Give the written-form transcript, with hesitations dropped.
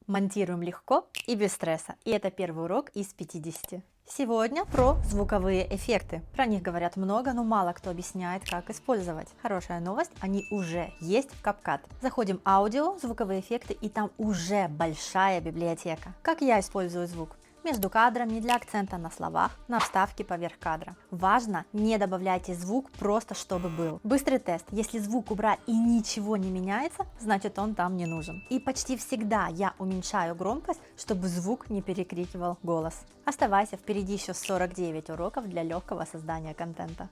Монтируем легко и без стресса. И это первый урок из 50. Сегодня про звуковые эффекты. Про них говорят много, но мало кто объясняет, как использовать. Хорошая новость, они уже есть в CapCut. Заходим в аудио, звуковые эффекты, и там уже большая библиотека. Как я использую звук? Между кадрами, для акцента на словах, на вставке поверх кадра. Важно, не добавляйте звук просто чтобы был. Быстрый тест. Если звук убрать и ничего не меняется, значит он там не нужен. И почти всегда я уменьшаю громкость, чтобы звук не перекрикивал голос. Оставайся, впереди еще 49 уроков для легкого создания контента.